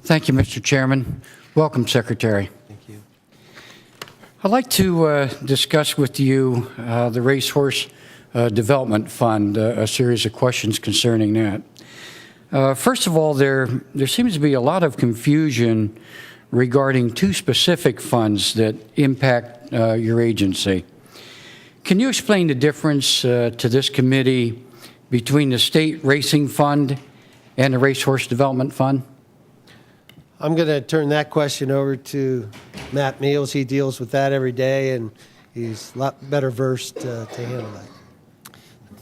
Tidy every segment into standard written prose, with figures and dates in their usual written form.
Thank you, Mr. Chairman. Welcome, Secretary. Thank you. I'd like to discuss with you the Racehorse Development Fund, a series of questions concerning that. First of all, there seems to be a lot of confusion regarding two specific funds that impact your agency. Can you explain the difference to this committee between the State Racing Fund and the Racehorse Development Fund? I'm going to turn that question over to Matt Meals. He deals with that every day, and he's a lot better versed to handle that.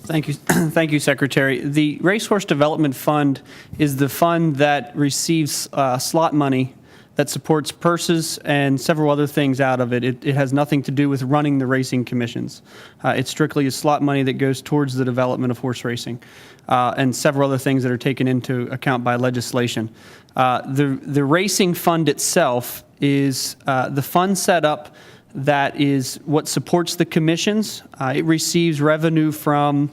Thank you. Thank you, Secretary. The Racehorse Development Fund is the fund that receives slot money that supports purses and several other things out of it. It has nothing to do with running the racing commissions. It's strictly slot money that goes towards the development of horse racing and several other things that are taken into account by legislation. The racing fund itself is the fund set up that is what supports the commissions. It receives revenue from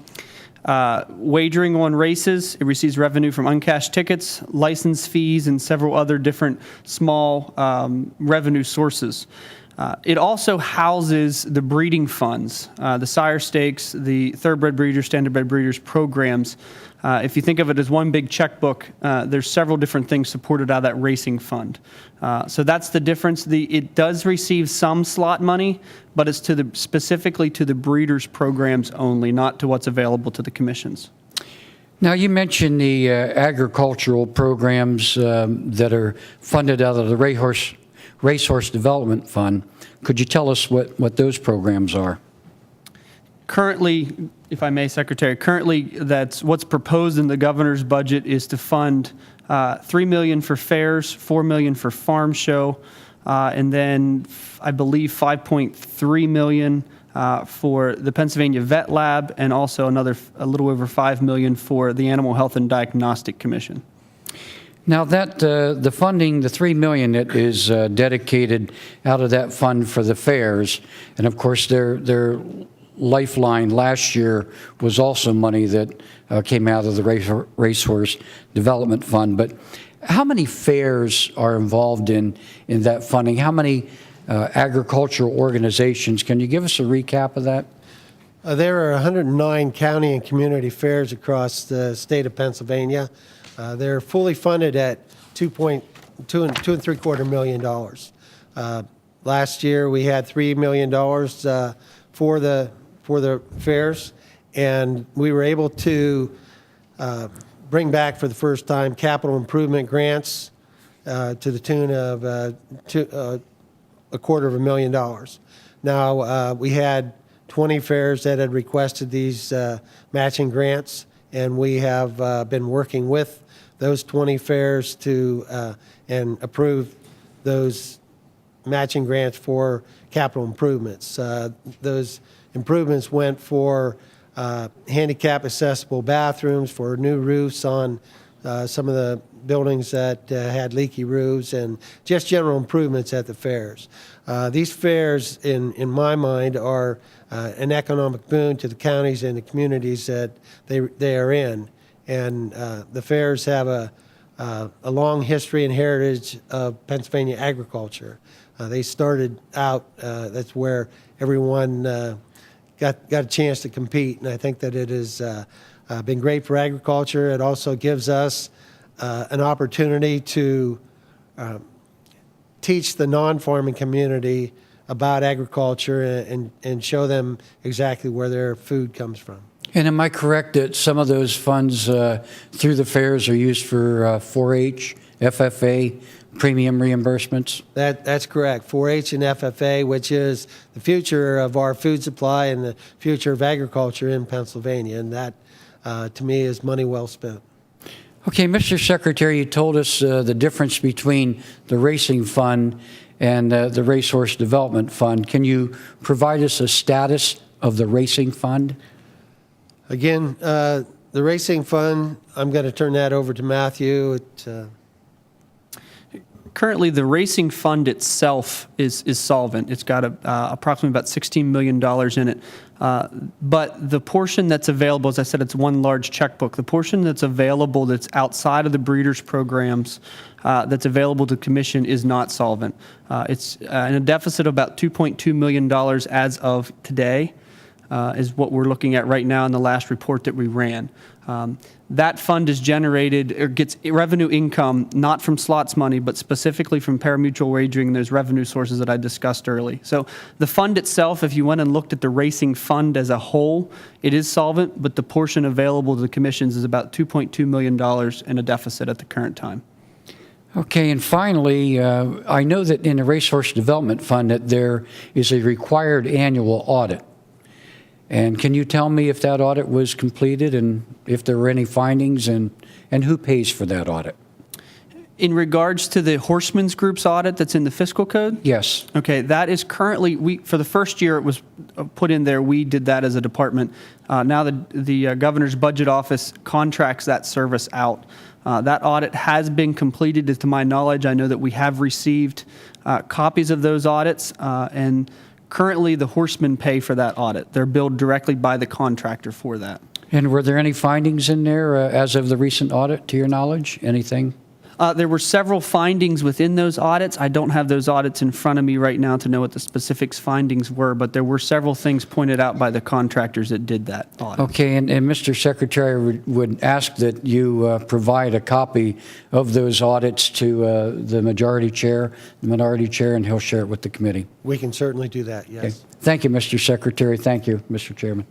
wagering on races. It receives revenue from uncashed tickets, license fees, and several other different small revenue sources. It also houses the breeding funds, the sire stakes, the thoroughbred breeders, standardbred breeders programs. If you think of it as one big checkbook, there's several different things supported out of that racing fund. So that's the difference. It does receive some slot money, but it's specifically to the breeders programs only, not to what's available to the commissions. Now, you mentioned the agricultural programs that are funded out of the Racehorse Development Fund. Could you tell us what those programs are? Currently, if I may, Secretary, that's what's proposed in the governor's budget is to fund $3 million for fairs, $4 million for farm show, and then I believe $5.3 million for the Pennsylvania Vet Lab, and also a little over $5 million for the Animal Health and Diagnostic Commission. Now, that the funding, the $3 million that is dedicated out of that fund for the fairs, and of course their lifeline last year was also money that came out of the Racehorse Development Fund. But how many fairs are involved in that funding? How many agricultural organizations? Can you give us a recap of that? There are 109 county and community fairs across the state of Pennsylvania. They're fully funded at $2.75 million. Last year we had $3 million for the fairs, and we were able to bring back for the first time capital improvement grants to the tune of $250,000. Now we had 20 fairs that had requested these matching grants, and we have been working with those 20 fairs to and approve those matching grants for capital improvements. Those improvements went for handicap accessible bathrooms, for new roofs on some of the buildings that had leaky roofs, and just general improvements at the fairs. These fairs, in my mind, are an economic boon to the counties and the communities that they are in. And the fairs have a long history and heritage of Pennsylvania agriculture. They started out, that's where everyone got a chance to compete, and I think that it has been great for agriculture. It also gives us an opportunity to teach the non-farming community about agriculture and show them exactly where their food comes from. And am I correct that some of those funds through the fairs are used for 4-H, FFA, premium reimbursements? That's correct. 4-H and FFA, which is the future of our food supply and the future of agriculture in Pennsylvania, and that, to me, is money well spent. Okay, Mr. Secretary, you told us the difference between the Racing Fund and the Racehorse Development Fund. Can you provide us a status of the Racing Fund? Again, the Racing Fund, I'm going to turn that over to Matthew. Currently, the racing fund itself is solvent. It's got approximately about $16 million in it. But the portion that's available, as I said, it's one large checkbook. The portion that's available that's outside of the breeders' programs that's available to the commission is not solvent. It's in a deficit of about $2.2 million as of today. Is what we're looking at right now in the last report that we ran. That fund is generated or gets revenue income not from slots money, but specifically from pari-mutuel wagering and those revenue sources that I discussed early. So the fund itself, if you went and looked at the racing fund as a whole, it is solvent, but the portion available to the commissions is about $2.2 million in a deficit at the current time. Okay, and finally, I know that in the Racehorse Development Fund that there is a required annual audit. And can you tell me if that audit was completed and if there were any findings and who pays for that audit? In regards to the Horsemen's Group's audit that's in the fiscal code? Yes. Okay, that is currently, for the first year it was put in there, we did that as a department. Now the Governor's Budget Office contracts that service out. That audit has been completed to my knowledge. I know that we have received copies of those audits and currently, the horsemen pay for that audit. They're billed directly by the contractor for that. And were there any findings in there as of the recent audit, to your knowledge? Anything? There were several findings within those audits. I don't have those audits in front of me right now to know what the specific findings were, but there were several things pointed out by the contractors that did that audit. Okay, and Mr. Secretary would ask that you provide a copy of those audits to the majority chair, the minority chair, and he'll share it with the committee. We can certainly do that, yes. Okay. Thank you, Mr. Secretary. Thank you, Mr. Chairman.